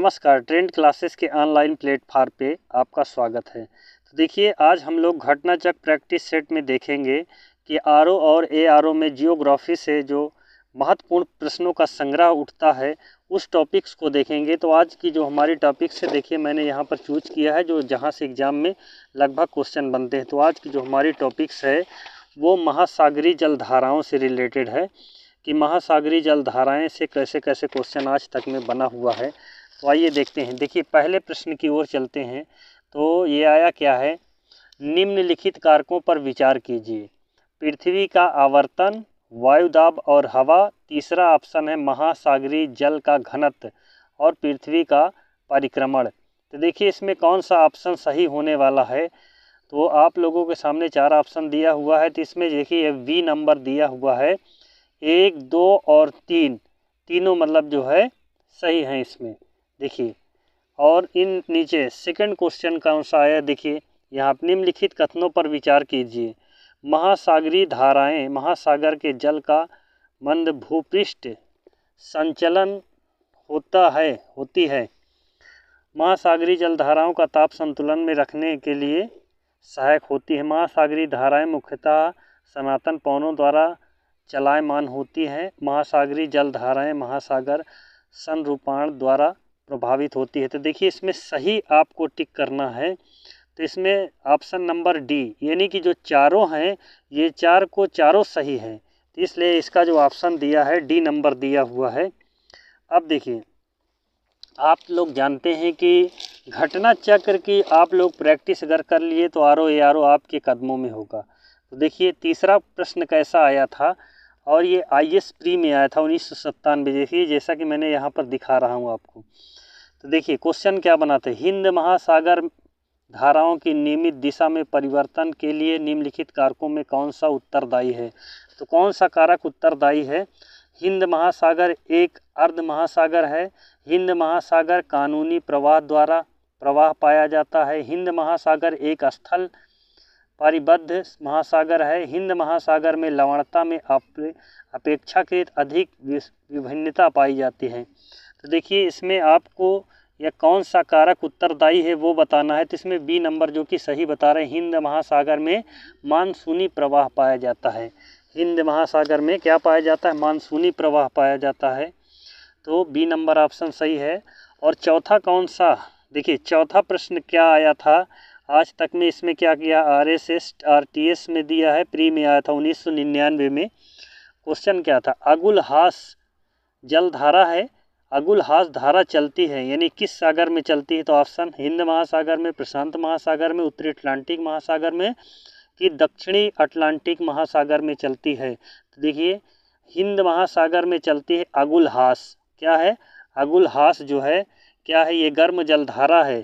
नमस्कार, trend classes के online platform पे आपका स्वागत है। तो देखिए, आज हम लोग घटनाचक्र प्रैक्टिस सेट में देखेंगे कि आरओ और एआरओ में जियोग्राफी से जो महत्वपूर्ण प्रश्नों का संग्रह उठता है उस टॉपिक्स को देखेंगे। तो आज की जो हमारी टॉपिक्स है, देखिए मैंने यहाँ पर चूज किया है जो जहाँ से एग्जाम में लगभग क्वेश्चन बनते हैं। तो आज की जो हमारी टॉपिक्स है वो महासागरीय जलधाराओं से रिलेटेड है कि महासागरीय जलधाराएँ से कैसे कैसे क्वेश्चन आज तक में बना हुआ है। तो आइए देखते हैं। देखिए, पहले प्रश्न की ओर चलते हैं। तो ये आया क्या है, निम्नलिखित कारकों पर विचार कीजिए। पृथ्वी का आवर्तन, वायुदाब और हवा। तीसरा ऑप्शन है महासागरीय जल का घनत्व और पृथ्वी का परिक्रमण। तो देखिए इसमें कौन सा ऑप्शन सही होने वाला है। तो आप लोगों के सामने 4 ऑप्शन दिया हुआ है। तो इसमें देखिए बी नंबर दिया हुआ है, 1, 2 और 3, तीनों मतलब जो है सही हैं इसमें। देखिए, और इन नीचे सेकंड क्वेश्चन कौन सा आया, देखिए यहाँ निम्नलिखित कथनों पर विचार कीजिए। महासागरीय धाराएं महासागर के जल का मंद भूपृष्ठ संचलन होती है। महासागरीय जलधाराओं का ताप संतुलन में रखने के लिए सहायक होती है। महासागरीय धाराएं मुख्यतः सनातन पवनों द्वारा चलायमान होती हैं। महासागरीय जलधाराएं महासागर संरूपाण द्वारा प्रभावित होती है। तो देखिए इसमें सही आपको टिक करना है। तो इसमें ऑप्शन नंबर डी, यानी कि जो चारों हैं ये चारों सही हैं। तो इसलिए इसका जो ऑप्शन दिया है डी नंबर दिया हुआ है। अब देखिए, आप लोग जानते हैं कि घटना चक्र की आप लोग प्रैक्टिस अगर कर लिए तो आरओ एआरओ आपके कदमों में होगा। तो देखिए तीसरा प्रश्न कैसा आया था, और ये आईएएस प्री में आया था 1997। देखिए जैसा कि मैंने यहाँ पर दिखा रहा हूँ आपको। तो देखिए क्वेश्चन क्या बना था, हिंद महासागर धाराओं की नियमित दिशा में परिवर्तन के लिए निम्नलिखित कारकों में कौन सा उत्तरदायी है। तो कौन सा कारक उत्तरदायी है। हिंद महासागर एक अर्ध महासागर है। हिंद महासागर कानूनी प्रवाह द्वारा प्रवाह पाया जाता है। हिंद महासागर एक स्थल परिबद्ध महासागर है। हिंद महासागर में लवणता में अपेक्षाकृत अधिक विभिन्नता पाई जाती है। तो देखिए इसमें आपको यह कौन सा कारक उत्तरदायी है वो बताना है। तो इसमें बी नंबर जो कि सही बता रहे हैं, हिंद महासागर में मानसूनी प्रवाह पाया जाता है। हिंद महासागर में क्या पाया जाता है, मानसूनी प्रवाह पाया जाता है। तो बी नंबर ऑप्शन सही है। और चौथा कौन सा, देखिए चौथा प्रश्न क्या आया था आज तक में, इसमें क्या किया, आरएसएस आरटीएस में दिया है, प्री में आया था 1999 में। क्वेश्चन क्या था, अगुलहास जलधारा है, अगुलहास धारा चलती है यानी किस सागर में चलती है। तो ऑप्शन हिंद महासागर में, प्रशांत महासागर में, उत्तरी अटलांटिक महासागर में कि दक्षिणी अटलांटिक महासागर में चलती है। तो देखिए हिंद महासागर में चलती है अगुलहास। क्या है, अगुलहास जो है क्या है, ये गर्म जलधारा है।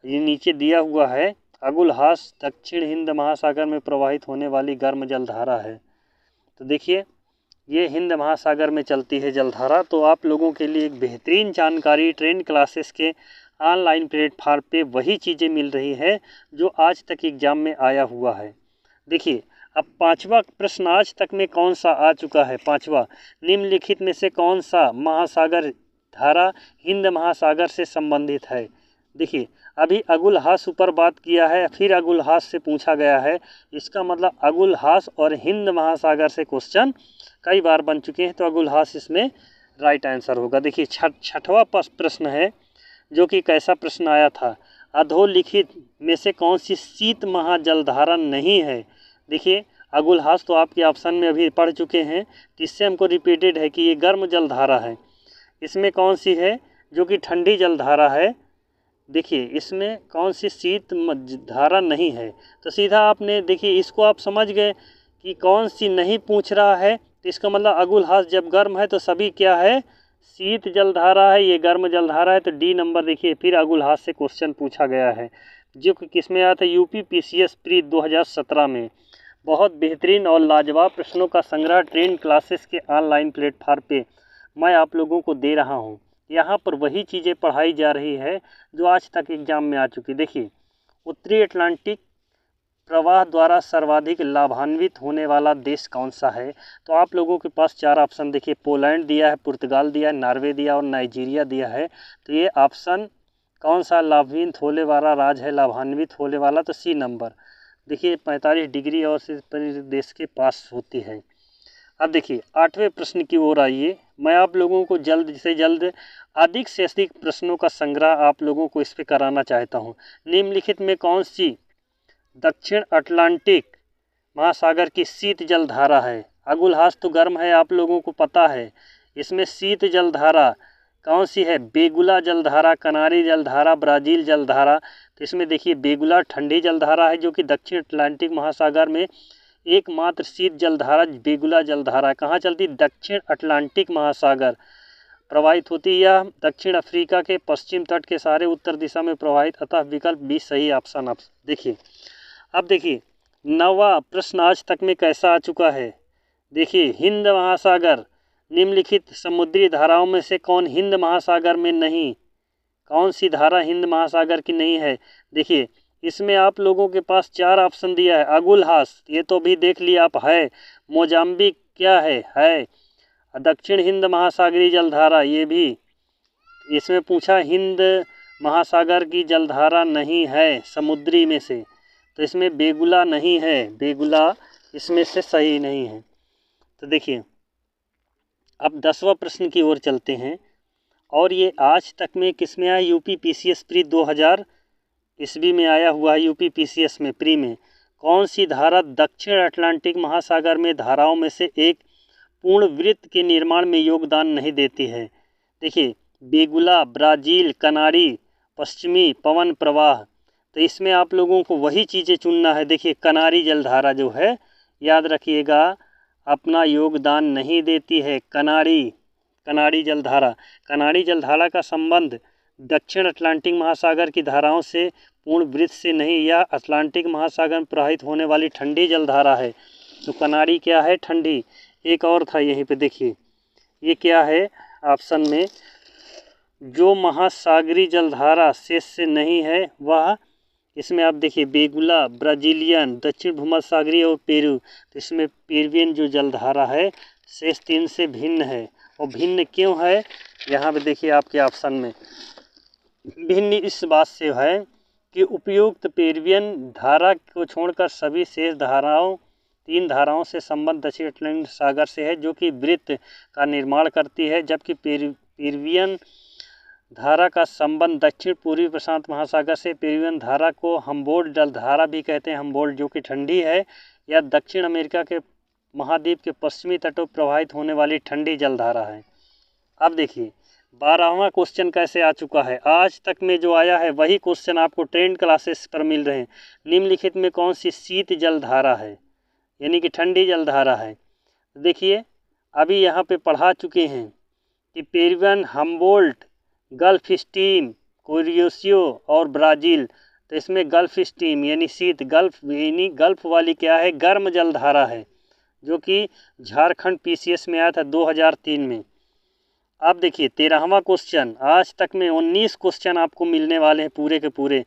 ये नीचे दिया हुआ है, अगुलहास दक्षिण हिंद महासागर में प्रवाहित होने वाली गर्म जलधारा है। तो देखिए ये हिंद महासागर में चलती है जलधारा। तो आप लोगों के लिए एक बेहतरीन जानकारी ट्रेंड क्लासेस के ऑनलाइन प्लेटफॉर्म पे वही चीज़ें मिल रही है जो आज तक एग्जाम में आया हुआ है। देखिए अब पांचवा प्रश्न आज तक में कौन सा आ चुका है, पांचवा, निम्नलिखित में से कौन सा महासागर धारा हिंद महासागर से संबंधित है। देखिए अभी अगुलहास ऊपर बात किया है, फिर अगुलहास से पूछा गया है, इसका मतलब अगुलहास और हिंद महासागर से क्वेश्चन कई बार बन चुके हैं। तो अगुलहास इसमें राइट आंसर होगा। देखिए छठवां प्रश्न है जो कि कैसा प्रश्न आया था, अधोलिखित में से कौन सी शीत महाजलधारा नहीं है। देखिए अगुलहास तो आपके ऑप्शन में अभी पढ़ चुके हैं, इससे हमको रिपीटेड है कि ये गर्म जलधारा है। इसमें कौन सी है जो कि ठंडी जलधारा है। देखिए इसमें कौन सी शीत धारा नहीं है। तो सीधा आपने देखिए इसको आप समझ गए कि कौन सी नहीं पूछ रहा है। तो इसका मतलब अगुलहास जब गर्म है तो सभी क्या है, शीत जलधारा है, ये गर्म जलधारा है। तो डी नंबर देखिए फिर अगुलहास से क्वेश्चन पूछा गया है जो कि किसमें आया था, यूपी पीसीएस प्री 2017 में। बहुत बेहतरीन और लाजवाब प्रश्नों का संग्रह ट्रेंड क्लासेस के ऑनलाइन प्लेटफॉर्म पे मैं आप लोगों को दे रहा हूँ। यहाँ पर वही चीज़ें पढ़ाई जा रही है जो आज तक एग्जाम में आ चुकी। देखिए उत्तरी अटलांटिक प्रवाह द्वारा सर्वाधिक लाभान्वित होने वाला देश कौन सा है? तो आप लोगों के पास 4 ऑप्शन देखिए, पोलैंड दिया है, पुर्तगाल दिया है, नॉर्वे दिया और नाइजीरिया दिया है। तो ये ऑप्शन कौन सा लाभान्वित होने वाला राज्य है, लाभान्वित होने वाला? तो सी नंबर देखिए 45 डिग्री और से देश के पास होती है। अब देखिए 8वें प्रश्न की ओर आइए। मैं आप लोगों को जल्द से जल्द अधिक से अधिक प्रश्नों का संग्रह आप लोगों को इस पे कराना चाहता हूँ। निम्नलिखित में कौन सी दक्षिण अटलांटिक महासागर की शीत जल धारा है? अगुलहास तो गर्म है, आप लोगों को पता है। इसमें शीत जल धारा कौन सी है? बेगुला जलधारा, कनारी जलधारा, ब्राज़ील जलधारा। तो इसमें देखिए बेगुला ठंडी जलधारा है जो कि दक्षिण अटलांटिक महासागर में एकमात्र शीत जलधारा बेगुला जलधारा कहाँ चलती? दक्षिण अटलांटिक महासागर प्रवाहित होती है। यह दक्षिण अफ्रीका के पश्चिम तट के सहारे उत्तर दिशा में प्रवाहित, अतः विकल्प बी सही ऑप्शन। आप देखिए, अब देखिए 9वां प्रश्न आज तक में कैसा आ चुका है। देखिए हिंद महासागर, निम्नलिखित समुद्री धाराओं में से कौन हिंद महासागर में नहीं? कौन सी धारा हिंद महासागर की नहीं है? देखिए इसमें आप लोगों के पास 4 ऑप्शन दिया है। अगुलहास, ये तो भी देख लिया आप, है। मोजाम्बिक क्या है। दक्षिण हिंद महासागरीय जलधारा, ये भी इसमें पूछा हिंद महासागर की जलधारा नहीं है समुद्री में से, तो इसमें बेगुला नहीं है, बेगुला इसमें से सही नहीं है। तो देखिए अब 10वां प्रश्न की ओर चलते हैं, और ये आज तक में किस में आया? यूपी पीसीएस प्री 2000 ईस्वी में आया हुआ है। यूपी पीसीएस में प्री में कौन सी धारा दक्षिण अटलांटिक महासागर में धाराओं में से एक पूर्ण वृत्त के निर्माण में योगदान नहीं देती है? देखिए बेगुला, ब्राज़ील, कनारी, पश्चिमी पवन प्रवाह। तो इसमें आप लोगों को वही चीज़ें चुनना है। देखिए कनारी जलधारा जो है, याद रखिएगा, अपना योगदान नहीं देती है। कनारी जलधारा, कनारी जलधारा का संबंध दक्षिण अटलांटिक महासागर की धाराओं से पूर्ण वृत्त से नहीं, यह अटलांटिक महासागर में प्रवाहित होने वाली ठंडी जलधारा है। तो कनारी क्या है? ठंडी। एक और था यहीं पे, देखिए ये क्या है ऑप्शन में, जो महासागरी जलधारा शेष से नहीं है वह, इसमें आप देखिए बेगुला, ब्राज़ीलियन, दक्षिण भूमध्यसागरीय और पेरू। तो इसमें पेरुवियन जो जलधारा है शेष 3 से भिन्न है। और भिन्न क्यों है? यहाँ पे देखिए आपके ऑप्शन में, भिन्न इस बात से है कि उपयुक्त पेरुवियन धारा को छोड़कर सभी शेष धाराओं 3 धाराओं से संबंध दक्षिण अटलांटिक सागर से है, जो कि वृत्त का निर्माण करती है, जबकि पेरुवियन धारा का संबंध दक्षिण पूर्वी प्रशांत महासागर से। पेरुवियन धारा को हम्बोल्ट जलधारा भी कहते हैं, हम्बोल्ट, जो कि ठंडी है। यह दक्षिण अमेरिका के महाद्वीप के पश्चिमी तटों पर प्रवाहित होने वाली ठंडी जलधारा है। अब देखिए 12वां क्वेश्चन कैसे आ चुका है। आज तक में जो आया है वही क्वेश्चन आपको ट्रेंड क्लासेस पर मिल रहे हैं। निम्नलिखित में कौन सी शीत जलधारा है, यानी कि ठंडी जलधारा है? देखिए अभी यहाँ पे पढ़ा चुके हैं कि पेरुवियन, हम्बोल्ट, गल्फ स्ट्रीम, कुरियोसियो और ब्राज़ील। तो इसमें गल्फ स्ट्रीम यानी शीत, गल्फ यानी गल्फ वाली क्या है? गर्म जलधारा है, जो कि झारखंड पीसीएस में आया था 2003 में। अब देखिए 13वां क्वेश्चन, आज तक में 19 क्वेश्चन आपको मिलने वाले हैं पूरे के पूरे।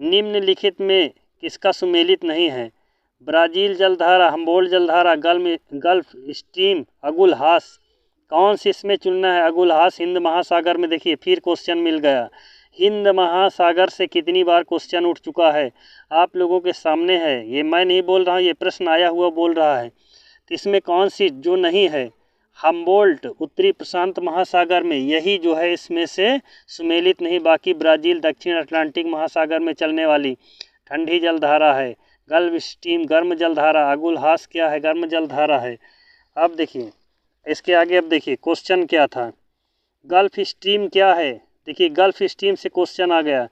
निम्नलिखित में किसका सुमेलित नहीं है? ब्राज़ील जलधारा, हम्बोल्ट जलधारा, गल्फ स्ट्रीम, अगुलहास। कौन सी इसमें चुनना है? अगुलहास हिंद महासागर में। देखिए फिर क्वेश्चन मिल गया। हिंद महासागर से कितनी बार क्वेश्चन उठ चुका है, आप लोगों के सामने है। ये मैं नहीं बोल रहा हूँ, ये प्रश्न आया हुआ बोल रहा है। तो इसमें कौन सी जो नहीं है? हम्बोल्ट उत्तरी प्रशांत महासागर में, यही जो है इसमें से सुमेलित नहीं। बाकी ब्राज़ील दक्षिण अटलांटिक महासागर में चलने वाली ठंडी जलधारा है। गल्फ स्ट्रीम गर्म जलधारा, अगुलहास क्या है? गर्म जलधारा है। अब देखिए इसके आगे, अब देखिए क्वेश्चन क्या था। गल्फ स्ट्रीम क्या है? देखिए गल्फ स्ट्रीम से क्वेश्चन आ गया।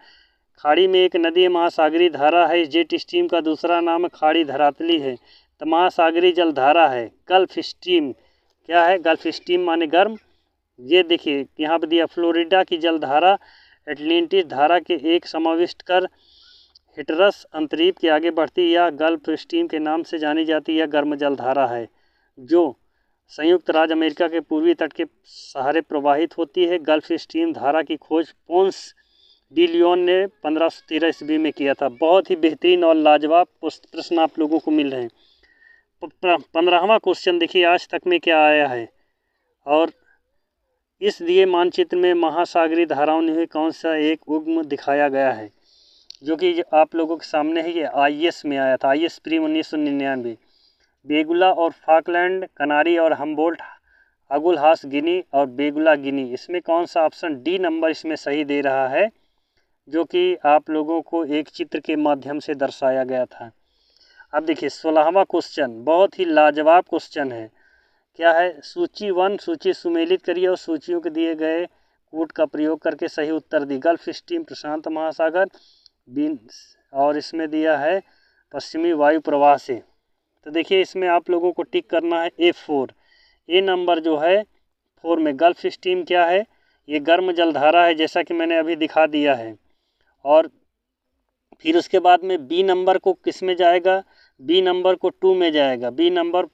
खाड़ी में एक नदी महासागरीय धारा है। जेट स्ट्रीम का दूसरा नाम खाड़ी धरातली है। तो महासागरीय जलधारा है गल्फ स्ट्रीम। क्या है? गल्फ स्ट्रीम माने गर्म। ये देखिए यहाँ पर दिया, फ्लोरिडा की जलधारा एटलांटिस धारा के एक समाविष्ट कर हिटरस अंतरीप के आगे बढ़ती या गल्फ स्ट्रीम के नाम से जानी जाती यह गर्म जलधारा है, जो संयुक्त राज्य अमेरिका के पूर्वी तट के सहारे प्रवाहित होती है। गल्फ स्ट्रीम धारा की खोज पोंस डी लियोन ने 1513 ईस्वी में किया था। बहुत ही बेहतरीन और लाजवाब प्रश्न आप लोगों को मिल रहे हैं। 15वां क्वेश्चन देखिए आज तक में क्या आया है। और इस दिए मानचित्र में महासागरीय धाराओं में कौन सा एक उद्गम दिखाया गया है, जो कि आप लोगों के सामने है। ये IS में आया था, IS प्री 1999। बेगुला और फाकलैंड, कनारी और हम्बोल्ट, अगुलहास गिनी और बेगुला गिनी। इसमें कौन सा ऑप्शन डी नंबर इसमें सही दे रहा है, जो कि आप लोगों को एक चित्र के माध्यम से दर्शाया गया था। अब देखिए 16वां क्वेश्चन बहुत ही लाजवाब क्वेश्चन है। क्या है? सूची 1 सूची सुमेलित करिए और सूचियों के दिए गए कूट का प्रयोग करके सही उत्तर दी। गल्फ स्ट्रीम प्रशांत महासागर, और इसमें दिया है पश्चिमी वायु प्रवाह से। तो देखिए इसमें आप लोगों को टिक करना है A4। ए नंबर जो है 4 में गल्फ स्ट्रीम क्या है? ये गर्म जलधारा है, जैसा कि मैंने अभी दिखा दिया है। और फिर उसके बाद में बी नंबर को किस में जाएगा? बी नंबर को 2 में जाएगा। बी नंबर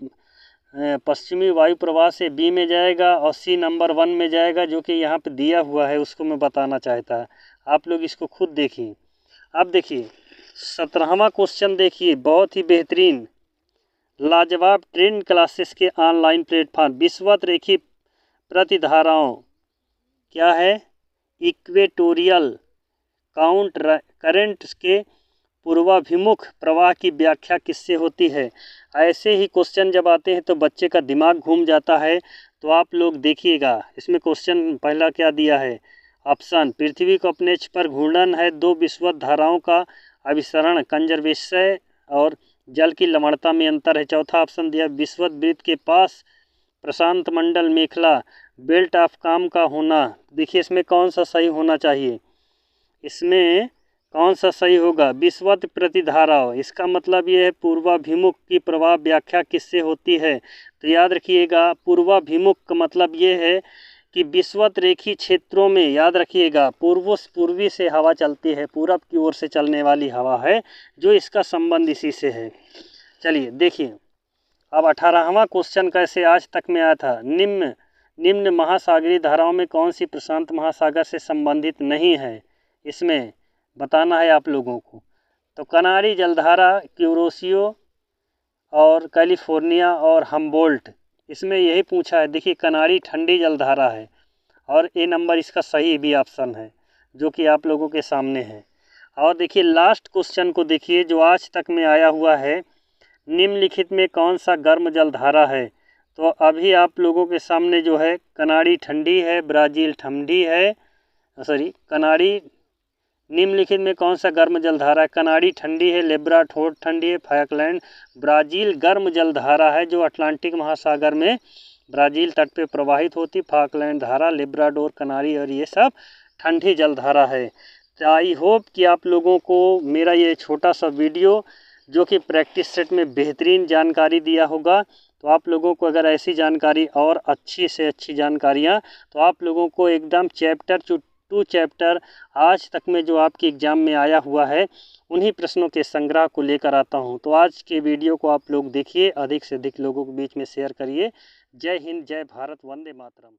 पश्चिमी वायु प्रवाह से बी में जाएगा और सी नंबर 1 में जाएगा, जो कि यहाँ पे दिया हुआ है, उसको मैं बताना चाहता। आप लोग इसको खुद देखिए। अब देखिए 17वां क्वेश्चन देखिए, बहुत ही बेहतरीन लाजवाब ट्रेंड क्लासेस के ऑनलाइन प्लेटफॉर्म। विषुवत रेखी प्रतिधाराओं क्या है? इक्वेटोरियल काउंट करंट के पूर्वाभिमुख प्रवाह की व्याख्या किससे होती है? ऐसे ही क्वेश्चन जब आते हैं तो बच्चे का दिमाग घूम जाता है। तो आप लोग देखिएगा, इसमें क्वेश्चन पहला क्या दिया है? ऑप्शन पृथ्वी को अपने अक्ष पर घूर्णन है, 2 विषुवत धाराओं का अभिसरण, कंजर्वेशन और जल की लवणता में अंतर है। चौथा ऑप्शन दिया विषुवत वृत्त के पास प्रशांत मंडल मेखला बेल्ट ऑफ काम का होना। देखिए इसमें कौन सा सही होना चाहिए? इसमें कौन सा सही होगा? विषुवत प्रतिधाराओं, इसका मतलब ये है पूर्वाभिमुख की प्रवाह व्याख्या किससे होती है? तो याद रखिएगा पूर्वाभिमुख का मतलब ये है कि विषुवत रेखी क्षेत्रों में, याद रखिएगा, पूर्वी से हवा चलती है, पूरब की ओर से चलने वाली हवा है, जो इसका संबंध इसी से है। चलिए देखिए अब 18वां क्वेश्चन कैसे आज तक में आया था। निम्न महासागरीय धाराओं में कौन सी प्रशांत महासागर से संबंधित नहीं है? इसमें बताना है आप लोगों को। तो कनारी जलधारा, क्यूरोसियो और कैलिफोर्निया और हम्बोल्ट, इसमें यही पूछा है। देखिए कनारी ठंडी जलधारा है और ए नंबर इसका सही भी ऑप्शन है, जो कि आप लोगों के सामने है। और देखिए लास्ट क्वेश्चन को देखिए जो आज तक में आया हुआ है, निम्नलिखित में कौन सा गर्म जलधारा है? तो अभी आप लोगों के सामने जो है कनारी ठंडी है, ब्राज़ील ठंडी है, कनारी निम्नलिखित में कौन सा गर्म जलधारा है? कनारी ठंडी है, लेब्राडोर ठंडी है, फाकलैंड ब्राज़ील गर्म जलधारा है, जो अटलांटिक महासागर में ब्राज़ील तट पे प्रवाहित होती। फाकलैंड धारा, लेब्राडोर, कनारी और ये सब ठंडी जलधारा है। तो आई होप कि आप लोगों को मेरा ये छोटा सा वीडियो, जो कि प्रैक्टिस सेट में बेहतरीन जानकारी दिया होगा, तो आप लोगों को अगर ऐसी जानकारी और अच्छी से अच्छी जानकारियाँ, तो आप लोगों को एकदम चैप्टर 2 चैप्टर आज तक में जो आपके एग्ज़ाम में आया हुआ है, उन्हीं प्रश्नों के संग्रह को लेकर आता हूं। तो आज के वीडियो को आप लोग देखिए, अधिक से अधिक लोगों के बीच में शेयर करिए। जय हिंद, जय भारत, वंदे मातरम।